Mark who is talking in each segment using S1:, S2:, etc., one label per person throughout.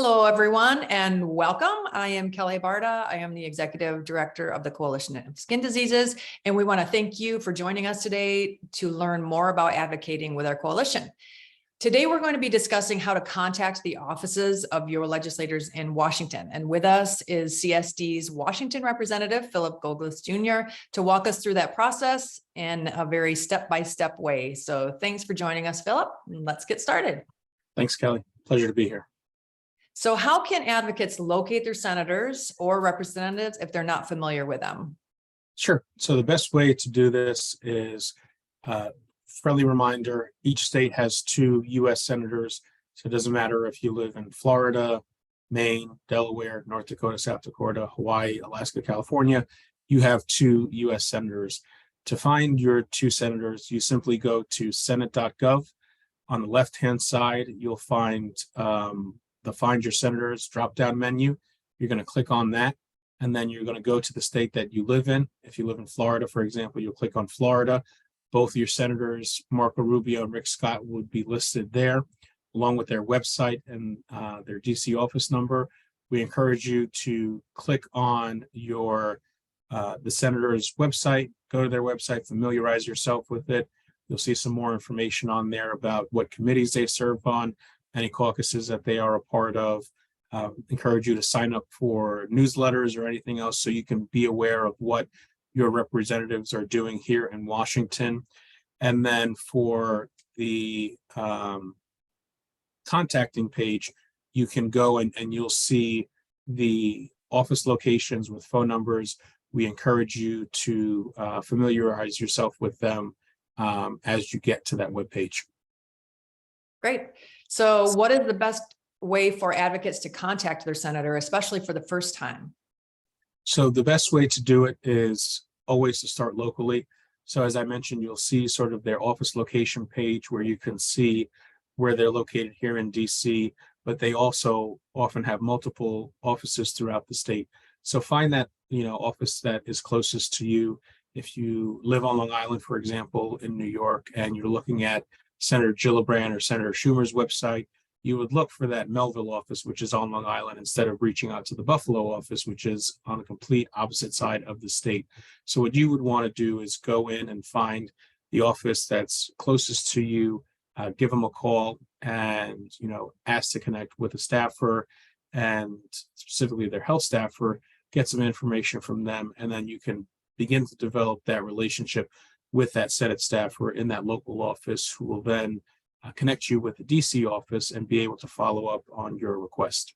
S1: Hello, everyone, and welcome. I am Kelly Barta. I am the Executive Director of the Coalition of Skin Diseases, and we want to thank you for joining us today to learn more about advocating with our coalition. Today, we're going to be discussing how to contact the offices of your legislators in Washington. And with us is CSD's Washington representative, Philip Goglas Jr., to walk us through that process in a very step-by-step way. So thanks for joining us, Philip. Let's get started.
S2: Thanks, Kelly. Pleasure to be here.
S1: So how can advocates locate their senators or representatives if they're not familiar with them?
S2: Sure. So the best way to do this is friendly reminder, each state has 2 U.S. senators. So it doesn't matter if you live in Florida, Maine, Delaware, North Dakota, South Dakota, Hawaii, Alaska, California, you have 2 U.S. senators. To find your 2 senators, you simply go to senate.gov. On the left-hand side, you'll find the Find Your Senators drop-down menu. You're going to click on that, and then you're going to go to the state that you live in. If you live in Florida, for example, you'll click on Florida. Both of your senators, Marco Rubio and Rick Scott, would be listed there, along with their website and their DC office number. We encourage you to click on the senator's website, go to their website, familiarize yourself with it. You'll see some more information on there about what committees they serve on, any caucuses that they are a part of. Encourage you to sign up for newsletters or anything else so you can be aware of what your representatives are doing here in Washington. And then for the contacting page, you can go and you'll see the office locations with phone numbers. We encourage you to familiarize yourself with them as you get to that webpage.
S1: Great. So what is the best way for advocates to contact their senator, especially for the first time?
S2: So the best way to do it is always to start locally. So as I mentioned, you'll see sort of their office location page where you can see where they're located here in DC, but they also often have multiple offices throughout the state. So find that, office that is closest to you. If you live on Long Island, for example, in New York, and you're looking at Senator Gillibrand or Senator Schumer's website, you would look for that Melville office, which is on Long Island, instead of reaching out to the Buffalo office, which is on the complete opposite side of the state. So what you would want to do is go in and find the office that's closest to you, give them a call, and ask to connect with a staffer, and specifically their health staffer, get some information from them, and then you can begin to develop that relationship with that Senate staffer in that local office, who will then connect you with the DC office and be able to follow up on your request.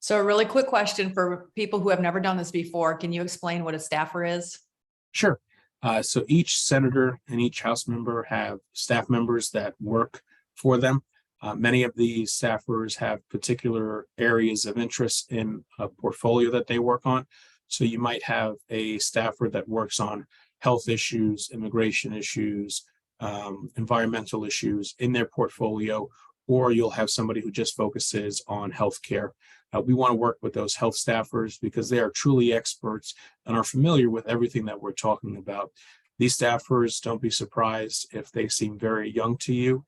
S1: So a really quick question for people who have never done this before. Can you explain what a staffer is?
S2: Sure. So each senator and each House member have staff members that work for them. Many of these staffers have particular areas of interest in a portfolio that they work on. So you might have a staffer that works on health issues, immigration issues, environmental issues in their portfolio, or you'll have somebody who just focuses on healthcare. We want to work with those health staffers because they are truly experts and are familiar with everything that we're talking about. These staffers, don't be surprised if they seem very young to you.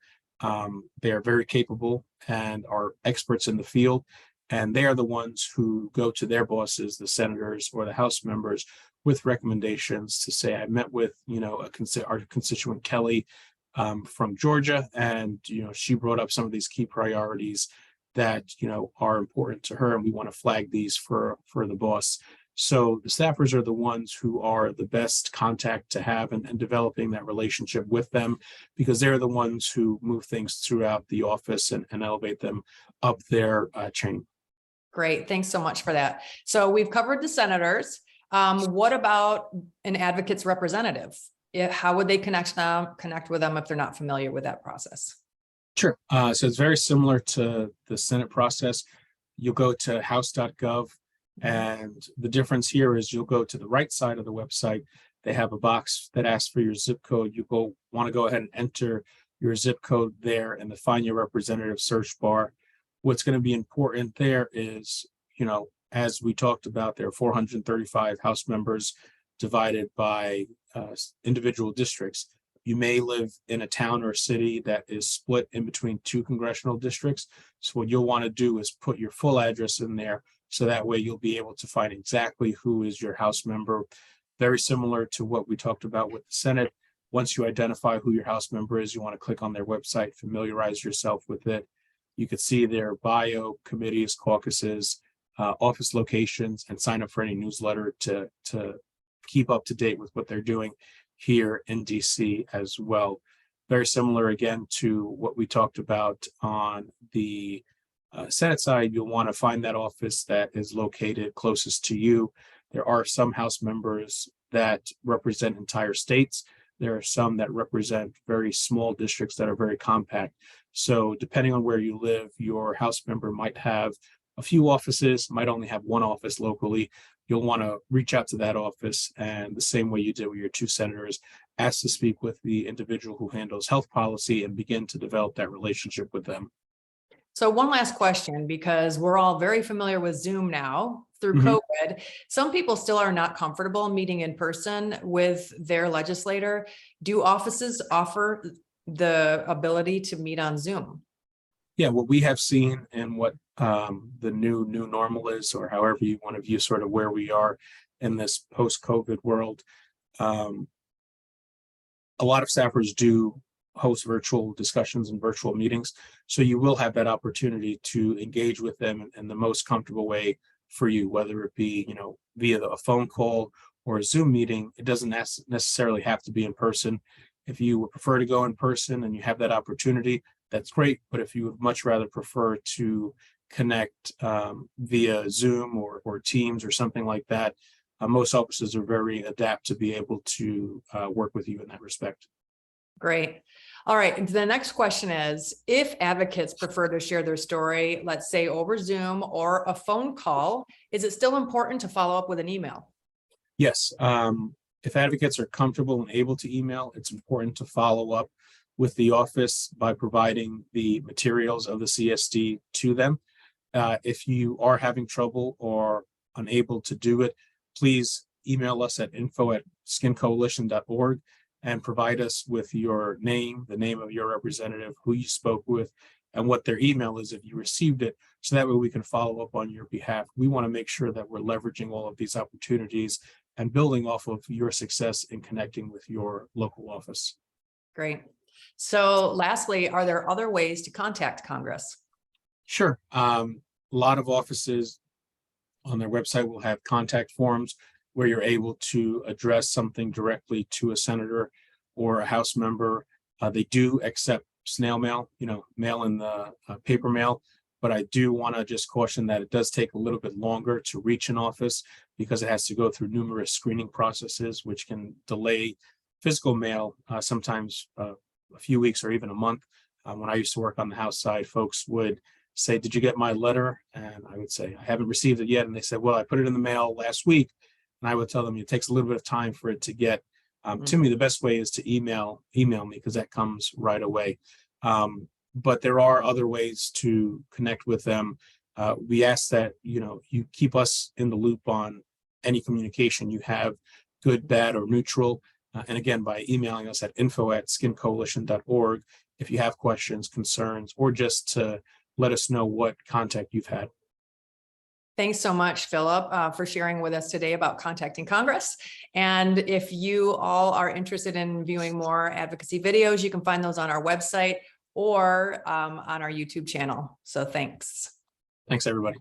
S2: They are very capable and are experts in the field, and they are the ones who go to their bosses, the senators or the House members, with recommendations to say, I met with, our constituent Kelly from Georgia, and, she brought up some of these key priorities that, are important to her, and we want to flag these for the boss. So the staffers are the ones who are the best contact to have and developing that relationship with them, because they're the ones who move things throughout the office and elevate them up their chain.
S1: Great. Thanks so much for that. So we've covered the senators. What about an advocate's representative? How would they connect with them if they're not familiar with that process?
S2: Sure. So it's very similar to the Senate process. You'll go to house.gov, and the difference here is you'll go to the right side of the website. They have a box that asks for your zip code. You want to go ahead and enter your zip code there in the Find Your Representative search bar. What's going to be important there is, as we talked about, there are 435 House members divided by individual districts. You may live in a town or a city that is split in between two congressional districts. So what you'll want to do is put your full address in there. So that way you'll be able to find exactly who is your House member. Very similar to what we talked about with the Senate. Once you identify who your House member is, you want to click on their website, familiarize yourself with it. You could see their bio, committees, caucuses, office locations, and sign up for any newsletter to keep up to date with what they're doing here in DC as well. Very similar again to what we talked about on the Senate side. You'll want to find that office that is located closest to you. There are some House members that represent entire states. There are some that represent very small districts that are very compact. So depending on where you live, your House member might have a few offices, might only have one office locally. You'll want to reach out to that office, and the same way you did with your two senators, ask to speak with the individual who handles health policy and begin to develop that relationship with them.
S1: So one last question, because we're all very familiar with Zoom now through COVID. Some people still are not comfortable meeting in person with their legislator. Do offices offer the ability to meet on Zoom?
S2: Yeah, what we have seen and what the new normal is, or however you want to view sort of where we are in this post-COVID world, a lot of staffers do host virtual discussions and virtual meetings. So you will have that opportunity to engage with them in the most comfortable way for you, whether it be, via a phone call or a Zoom meeting. It doesn't necessarily have to be in person. If you would prefer to go in person and you have that opportunity, that's great. But if you would much rather prefer to connect via Zoom or Teams or something like that, most offices are very adept to be able to work with you in that respect.
S1: Great. All right. The next question is, if advocates prefer to share their story, let's say over Zoom or a phone call, is it still important to follow up with an email?
S2: Yes. If advocates are comfortable and able to email, it's important to follow up with the office by providing the materials of the CSD to them. If you are having trouble or unable to do it, please email us at info@skincoalition.org and provide us with your name, the name of your representative, who you spoke with, and what their email is if you received it, so that way we can follow up on your behalf. We want to make sure that we're leveraging all of these opportunities and building off of your success in connecting with your local office.
S1: Great. So lastly, are there other ways to contact Congress?
S2: Sure. A lot of offices on their website will have contact forms where you're able to address something directly to a senator or a House member. They do accept snail mail, mail in the paper mail, but I do want to just caution that it does take a little bit longer to reach an office because it has to go through numerous screening processes, which can delay physical mail, sometimes a few weeks or even a month. When I used to work on the House side, folks would say, "Did you get my letter?" And I would say, "I haven't received it yet." And they said, "Well, I put it in the mail last week." And I would tell them it takes a little bit of time for it to get to me. The best way is to email me, because that comes right away. But there are other ways to connect with them. We ask that you keep us in the loop on any communication you have, good, bad, or neutral. And again, by emailing us at info@skincoalition.org if you have questions, concerns, or just to let us know what contact you've had.
S1: Thanks so much, Philip, for sharing with us today about contacting Congress. And if you all are interested in viewing more advocacy videos, you can find those on our website or on our YouTube channel. So thanks.
S2: Thanks, everybody.